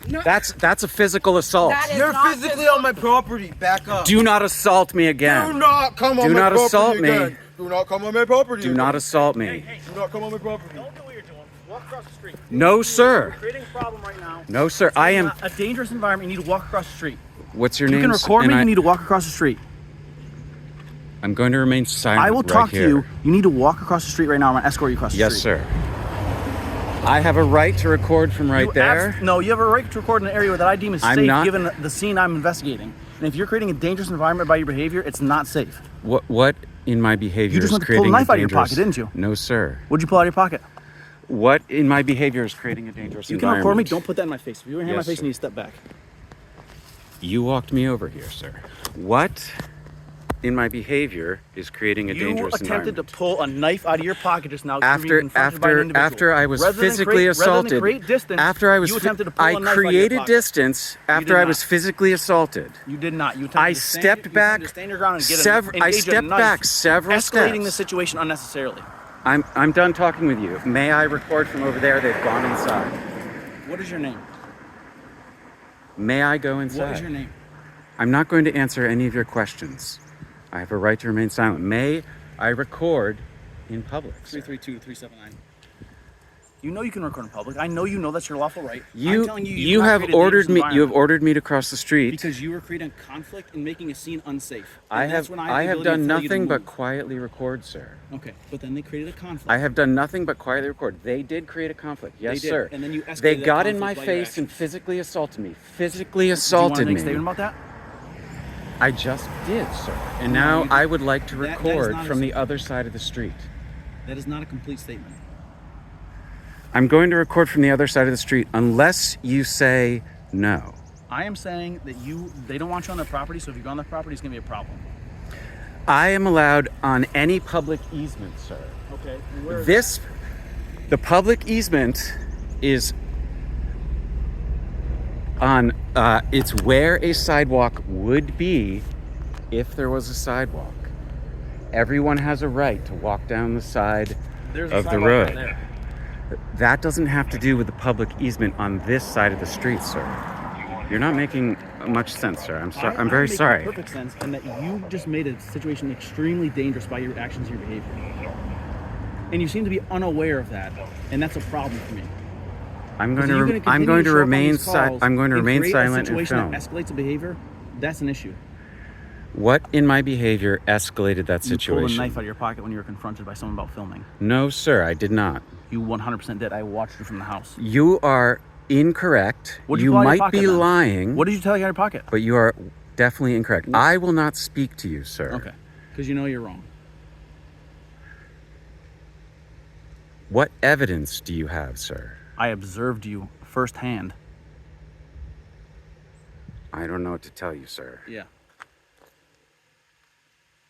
No. That's a physical assault. You're physically on my property. Back up. Do not assault me again. Do not come on my property again. Do not come on my property. Do not assault me. Do not come on my property. Don't do what you're doing. Walk across the street. No, sir. You're creating a problem right now. No, sir. I am. A dangerous environment. You need to walk across the street. What's your You name? can record me. You need to walk across the street. I'm going to remain silent. I will talk to you. You need to walk across the street right now. I'm going to escort you across the street. Yes, sir. I have a right to record from right there. No, you have a right to record in an area that I deem is I'm safe not- given the scene I'm investigating. And if you're creating a dangerous environment by your behavior, it's not safe. What in my behavior You just is went to pull a creating knife out of your dangerous- pocket, didn't you? No, sir. What'd you pull out of your pocket? What in my behavior is creating a dangerous You can environment? record me. Don't put that in my face. If you were in my Yes, face, sir. you need to step back. You walked me over here, sir. What in my behavior is creating a dangerous You attempted environment? to pull a knife out of your pocket just now. After I was physically assaulted. After I was you attempted to pull a knife out of your created pocket. distance after I was physically assaulted. You did not. You attempted I to stand, stepped you back attempted to stand your ground and get I engage a stepped knife, back several escalating steps. the situation unnecessarily. I'm done talking with you. May I record from over there? They've gone inside. What is your name? May I go inside? What is your name? I'm not going to answer any of your questions. I have a right to remain silent. May I record in public? Sir? 332-379. You know you can record in public. I know you know that's your lawful right. I'm You telling you, you not have create a ordered dangerous me. You have environment ordered me to cross the street. because you were creating conflict and making a scene unsafe. I And that's have when I the have ability done to tell you to nothing but move. quietly record, sir. Okay, but then they created a conflict. I have done nothing but quietly record. They did create a conflict. Yes, They did, sir. and then you escalated They that got in my conflict by your face and actions. physically assaulted me. Physically Do you assaulted want to make a me. statement about that? I just did, sir. And No, now you didn't. I would like to That is record not a from the statement. other side of the street. That is not a complete statement. I'm going to record from the other side of the street unless you say no. I am saying that they don't want you on their property, so if you go on their property, it's going to be a problem. I am allowed on any public easement, sir. Okay. Where is The public easement is on, it's where a sidewalk would be if there was a sidewalk. Everyone has a right to walk down the side There's a of the sidewalk road. right there. That doesn't have to do with the public easement on this side of the street, sir. You're not making much sense, sir. I'm very making sorry. Perfect sense, and that you just made a situation extremely dangerous by your actions, your behavior, and you seem to be unaware of that, and that's a problem for me. I'm going Because if you're to continue remain show up on these calls I'm going to and remain create silent a and situation film. that escalates a behavior. That's an issue. What in my behavior escalated that You pulled a situation? knife out of your pocket when you were confronted by someone about filming. No, sir, I did not. You 100% did. I watched you from the house. You are incorrect. What'd You pull out of your might pocket be then? lying, What did you tell you out of your pocket? but you are definitely incorrect. I will not speak to you, sir. Okay, because you know you're wrong. What evidence do you have, sir? I observed you firsthand. I don't know what to tell you, sir. Yeah.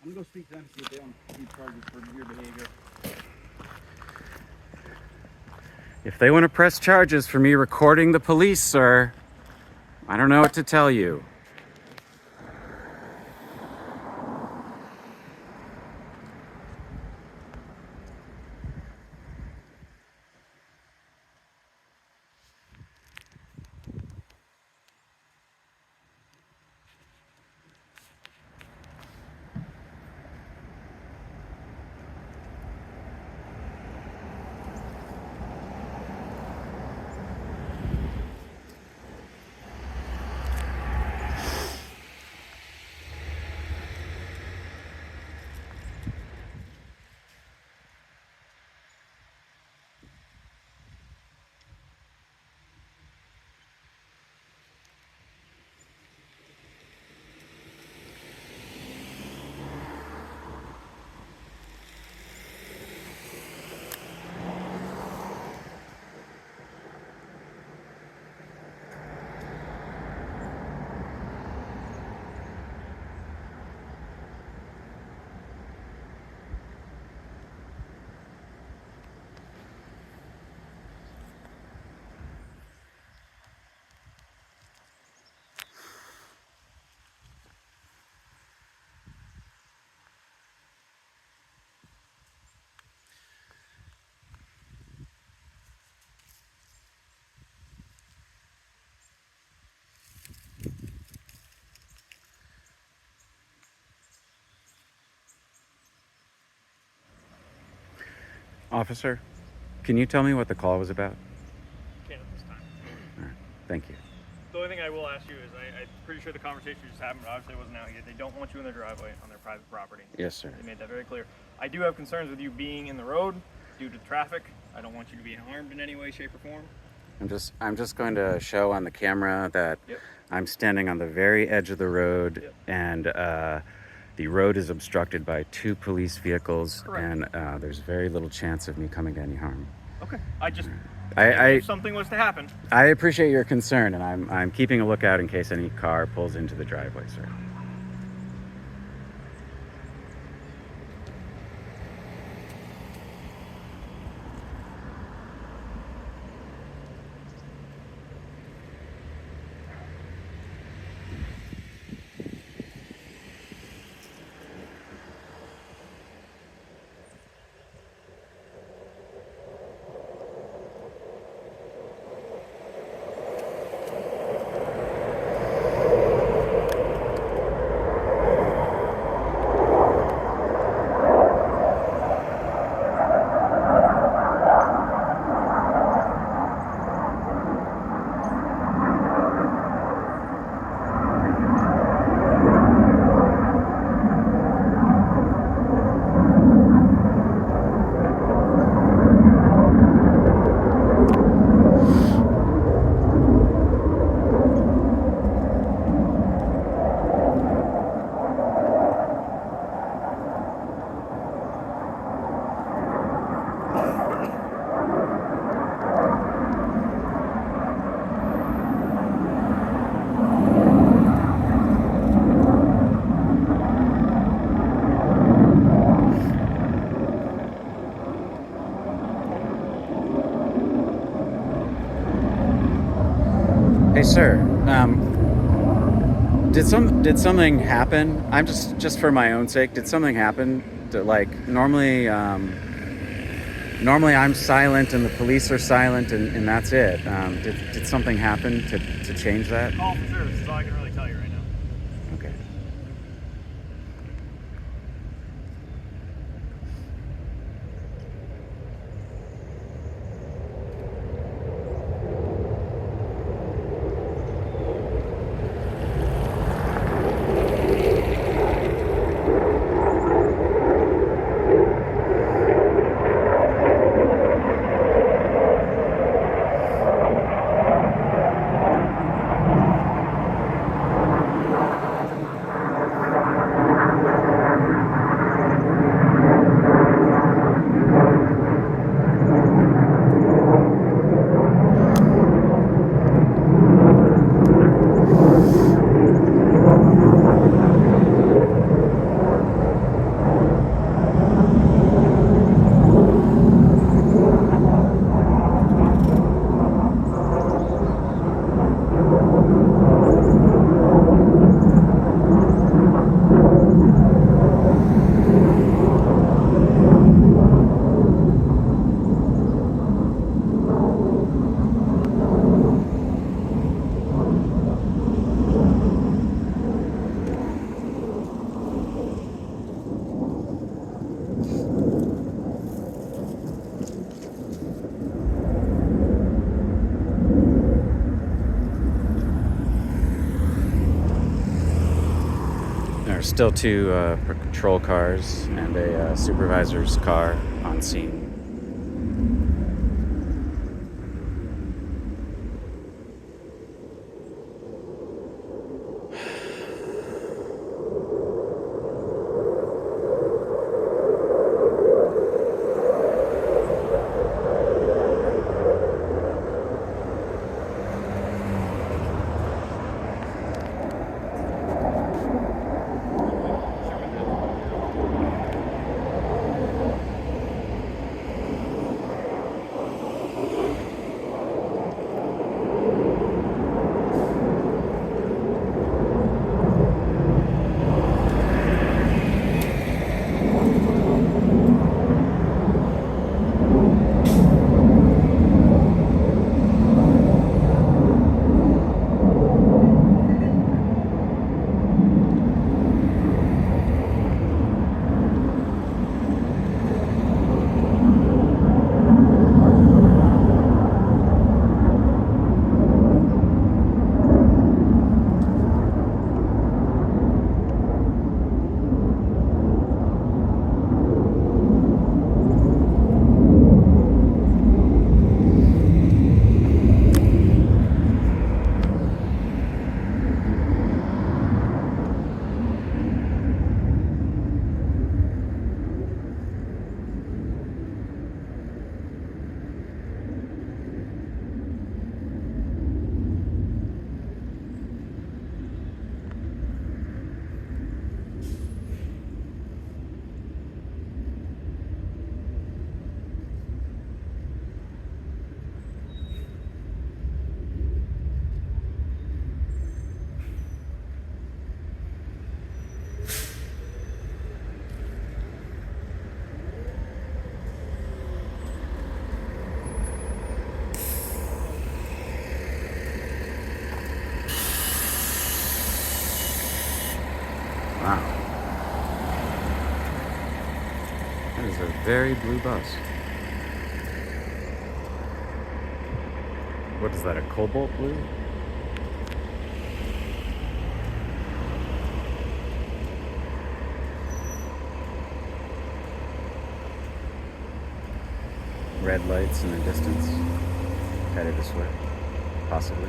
I'm gonna go speak to them to see if they don't need charges for your behavior. If they want to press charges for me recording the police, sir, I don't know what to tell you. Officer, can you tell me what the call was about? Can't at this time. All right, thank you. The only thing I will ask you is, I'm pretty sure the conversation just happened, but obviously it wasn't out yet. They don't want you in their driveway on their private property. Yes, sir. They made that very clear. I do have concerns with you being in the road due to traffic. I don't want you to be harmed in any way, shape, or form. I'm just going to show on the camera that Yep. I'm standing on the very edge of the road, Yep. and the road is obstructed by 2 police vehicles, Correct. and there's very little chance of me coming to any harm. Okay. I just, I if something was to happen. I appreciate your concern, and I'm keeping a lookout in case any car pulls into the driveway, sir. Hey, sir. Did something happen? I'm just for my own sake. Did something happen? Normally I'm silent and the police are silent and that's it. Did something happen to change that? Call for service is all I can really tell you right now. Okay. There's still 2 patrol cars and a supervisor's car on scene. Wow. That is a very blue bus. What is that, a cobalt blue? Red lights in the distance, headed this way, possibly.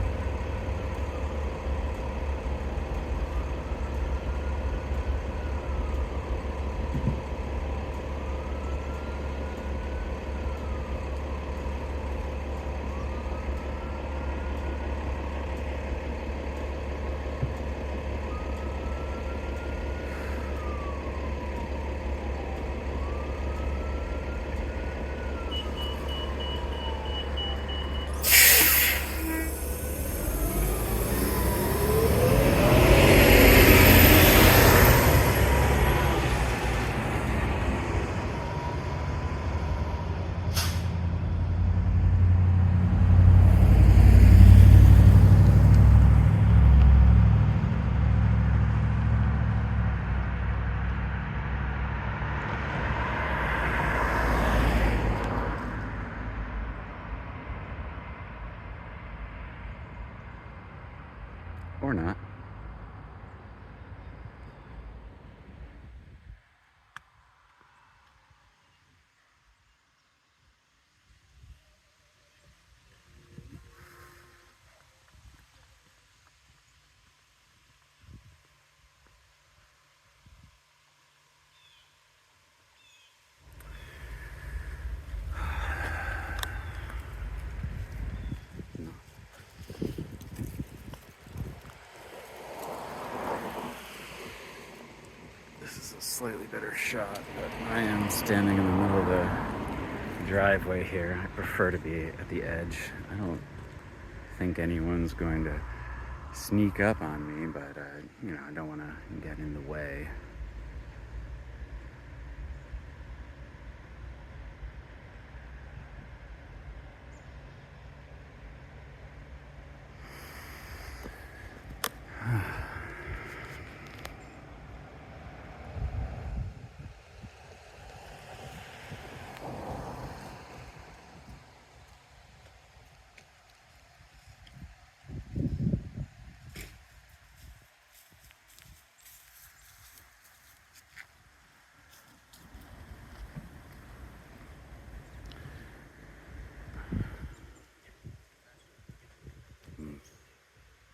Or not. This is a slightly better shot, but I am standing in the middle of the driveway here. I prefer to be at the edge. I don't think anyone's going to sneak up on me, but I don't want to get in the way.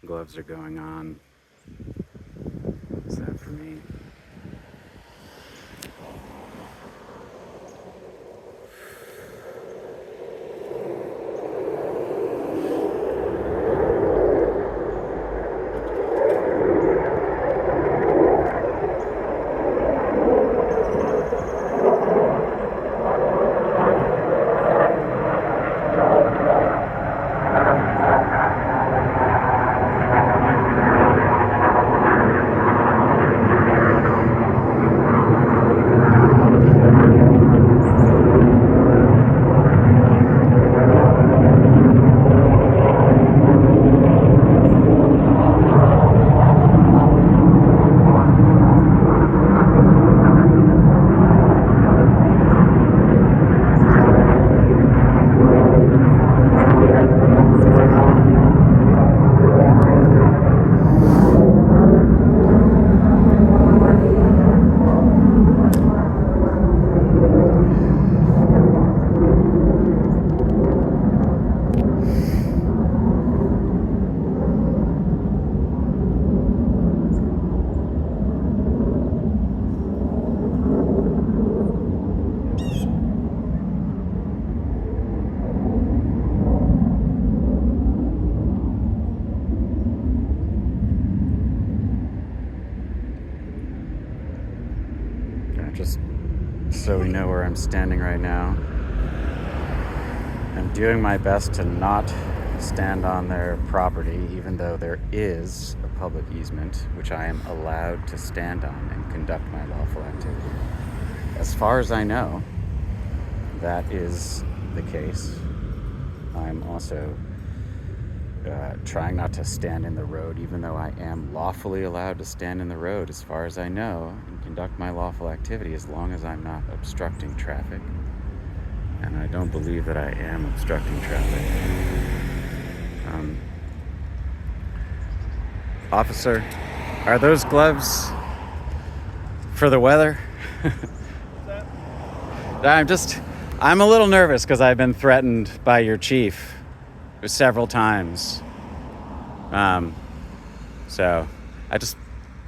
Gloves are going on. What's that for me? Just so we know where I'm standing right now. I'm doing my best to not stand on their property, even though there is a public easement, which I am allowed to stand on and conduct my lawful activity. As far as I know, that is the case. I'm also trying not to stand in the road, even though I am lawfully allowed to stand in the road, as far as I know, and conduct my lawful activity as long as I'm not obstructing traffic. And I don't believe that I am obstructing traffic. Officer, are those gloves for the weather? I'm a little nervous because I've been threatened by your chief several times. So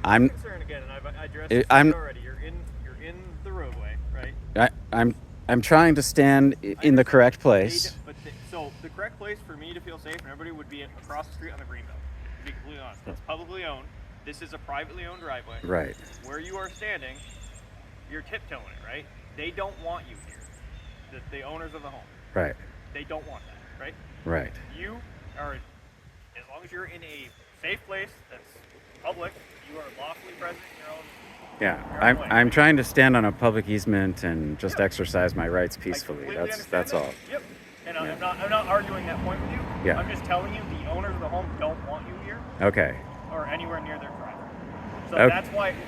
I'm concerned again, and I've addressed this already. You're in the roadway, right? I'm trying to stand in the correct place. So the correct place for me to feel safe and everybody would be across the street on the Greenbelt. To be completely honest, it's publicly owned. This is a privately owned driveway. Right. Where you are standing, you're tiptoeing it, right? They don't want you here. The owners of the home. Right. They don't want that, right? Right. You are, as long as you're in a safe place that's public, you are lawfully present in your own. Yeah, I'm trying to stand on a public easement and just exercise my rights peacefully. That's all. Yep. And I'm not arguing that point with you. Yeah. I'm just telling you the owners of the home don't want you here. Okay. Or anywhere near their driveway. So Okay.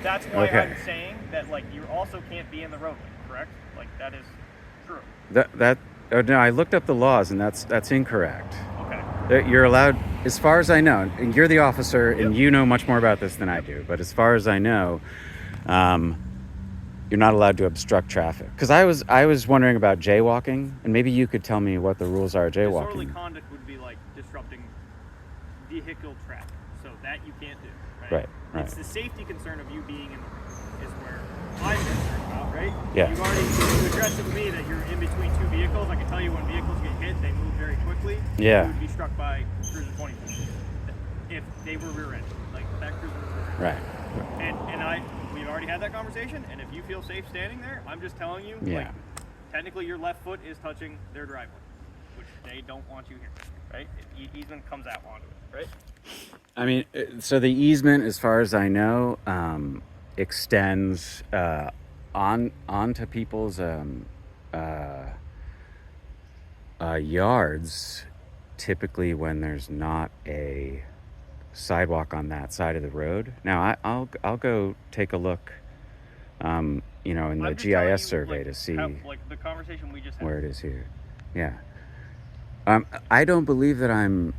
that's why I'm saying that, like, you also can't be in the roadway, correct? Like, that is true. No, I looked up the laws and that's incorrect. Okay. You're allowed, as far as I know, and you're the officer and you know much more about this than I do, but as far as I know, you're not allowed to obstruct traffic. Because I was wondering about jaywalking, and maybe you could tell me what the rules are of jaywalking. Disorderly conduct would be like disrupting vehicle traffic, so that you can't do. Right. It's the safety concern of you being in the road is where I'm concerned about, right? Yeah. You addressed it with me that you're in between two vehicles. I can tell you when vehicles get hit, they move very quickly. Yeah. You would be struck by cruiser 24 if they were rear-ended, like that cruiser was rear-ended. Right. And we've already had that conversation, and if you feel safe standing there, I'm just telling you, Yeah. like, technically your left foot is touching their driveway, which they don't want you here, right? Easement comes out onto it, right? I mean, so the easement, as far as I know, extends onto people's yards, typically when there's not a sidewalk on that side of the road. Now, I'll go take a look, in the GIS survey to see like the conversation we just had. where it is here. Yeah. I don't believe that I'm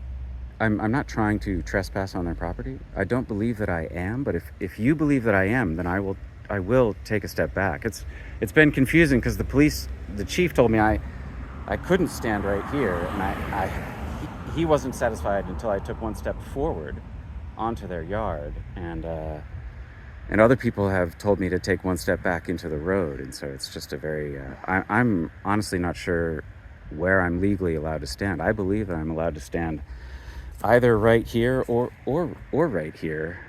not trying to trespass on their property. I don't believe that I am, but if you believe that I am, then I will take a step back. It's been confusing because the chief told me I couldn't stand right here, and he wasn't satisfied until I took one step forward onto their yard, and other people have told me to take one step back into the road, and so it's just a very I'm honestly not sure where I'm legally allowed to stand. I believe that I'm allowed to stand either right here or right here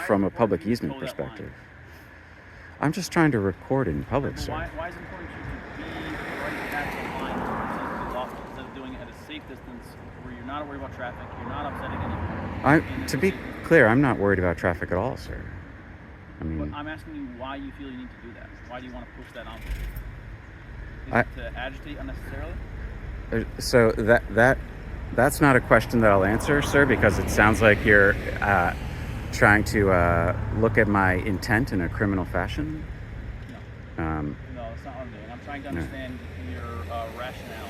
from a public easement perspective. I'm just trying to record in public, sir. Why is it important to you to be right at the line to be lawful instead of doing it at a safe distance where you're not worried about traffic, you're not upsetting anyone? To be clear, I'm not worried about traffic at all, sir. I mean, but I'm asking you why you feel you need to do that. Why do you want to push that on? Is it to agitate unnecessarily? So that's not a question that I'll answer, sir, because it sounds like you're trying to look at my intent in a criminal fashion. No, that's not what I'm doing. I'm trying to understand your rationale.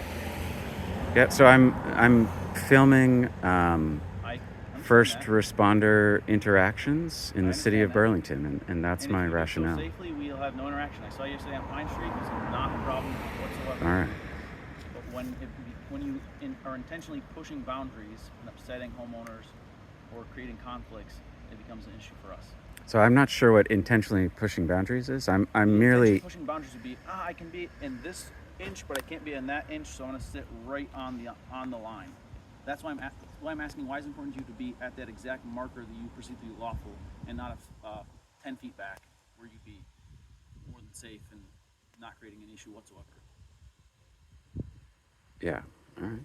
Yeah, so I'm filming first responder interactions in the city of Burlington, and that's my rationale. Safely, we'll have no interaction. I saw you yesterday on Pine Street. It's not a problem whatsoever. All right. But when you are intentionally pushing boundaries and upsetting homeowners or creating conflicts, it becomes an issue for us. So I'm not sure what intentionally pushing boundaries is. I'm merely pushing boundaries would be I can be in this inch, but I can't be in that inch, so I'm going to sit right on the line. That's why I'm asking why it's important to you to be at that exact marker that you perceive to be lawful, and not 10 feet back where you'd be more than safe and not creating an issue whatsoever. Yeah. All right.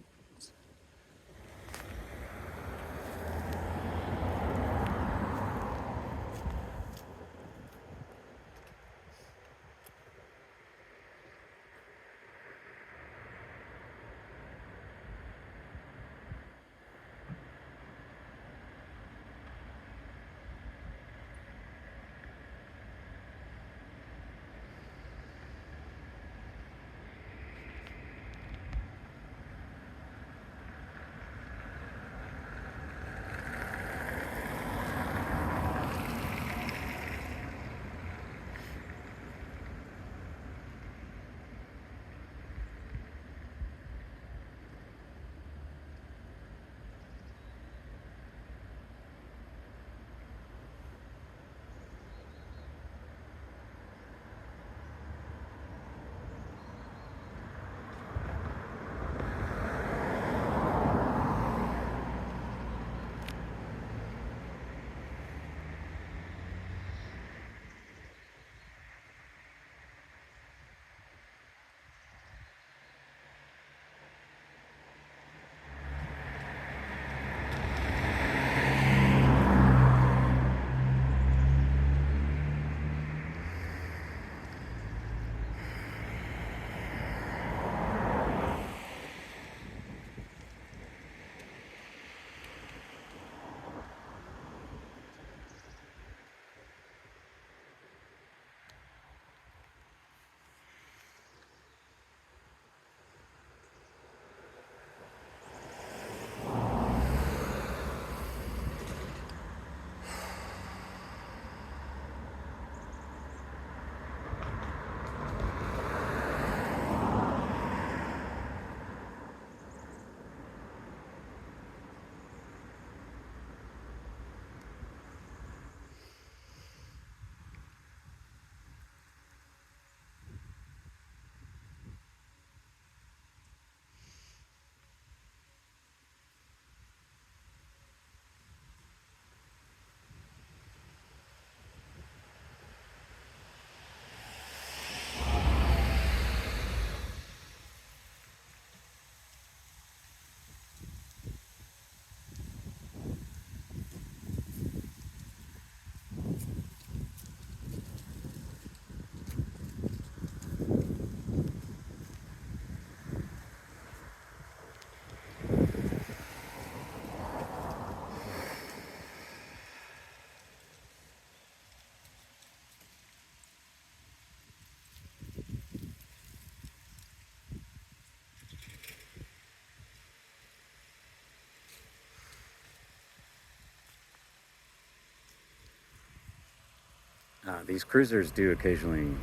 These cruisers do occasionally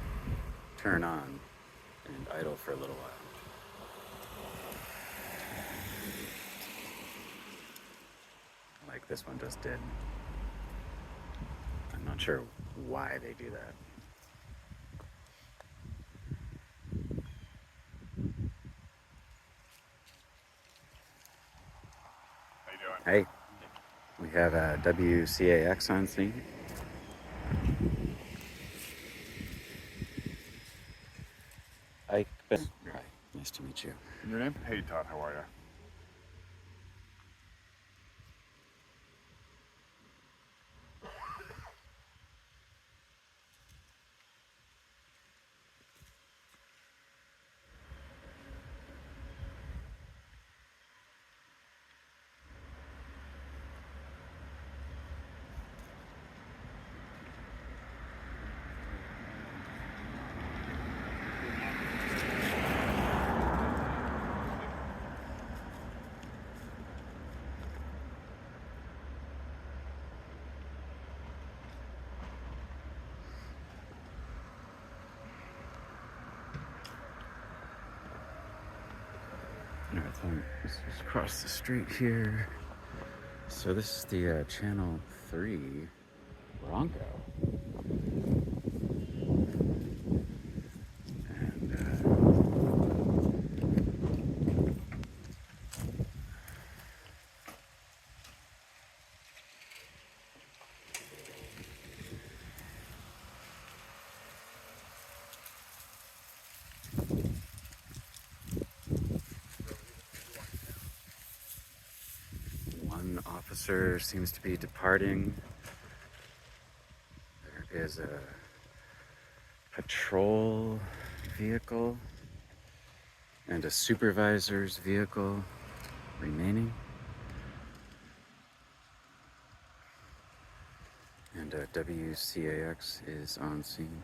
turn on and idle for a little while. Like this one just did. I'm not sure why they do that. How you doing? Hey, we have a WCAX on scene. Ike, hi, nice to meet you. And your name? Hey, Todd. How are you? All right, so let's just cross the street here. So this is the Channel 3 Bronco. And one officer seems to be departing. There is a patrol vehicle and a supervisor's vehicle remaining. And WCAX is on scene.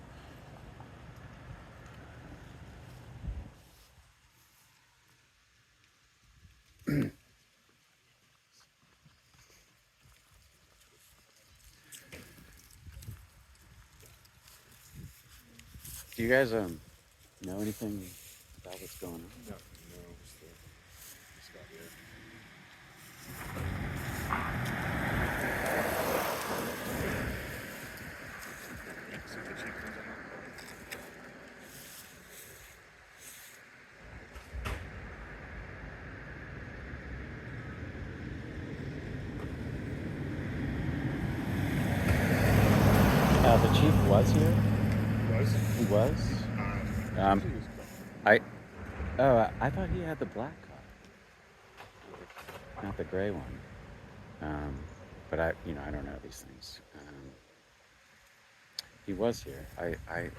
Do you guys know anything about what's going on? No, just got here. See if the chief comes in. The chief was here? Was? He was? I thought he had the black car, not the gray one. But I don't know these things. He was here. I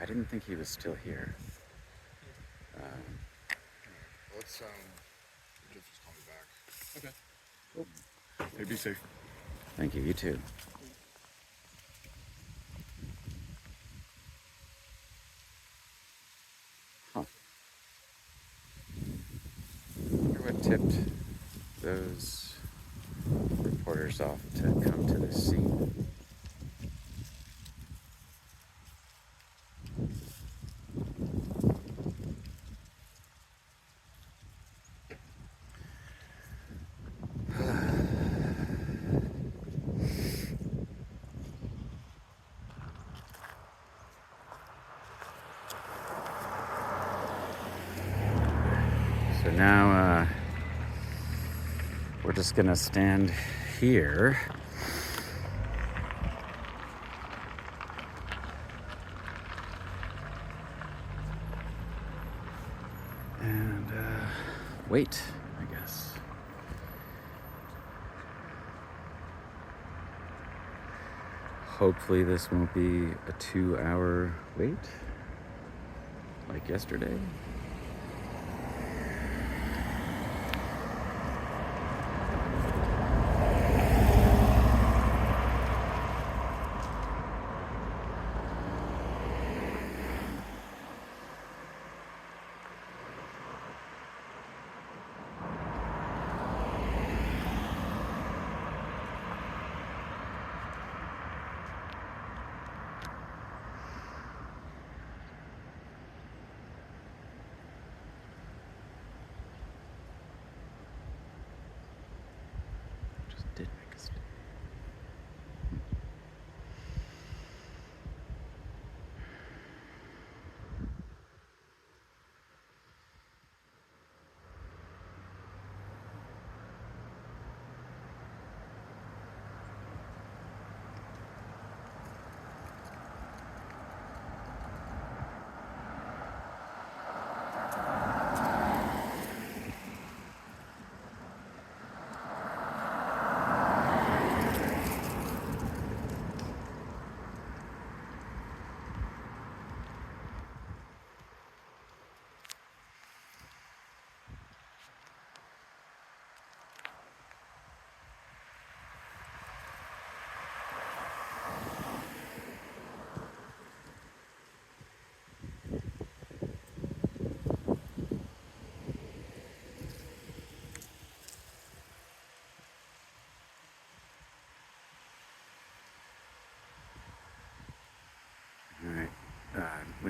didn't think he was still here. Let's just call me back. Okay. Cool. Hey, be safe. Thank you. You too. Huh. I wonder what tipped those reporters off to come to this scene. So now we're just gonna stand here and wait, I guess. Hopefully this won't be a 2-hour wait like yesterday.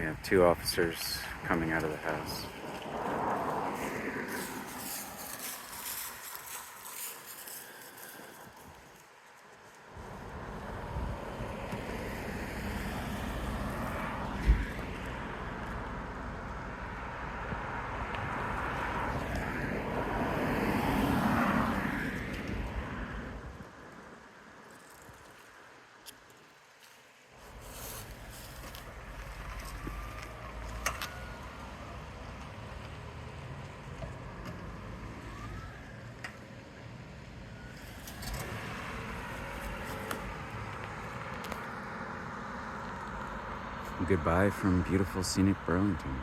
have 2 officers coming out of the house. Goodbye from beautiful scenic Burlington.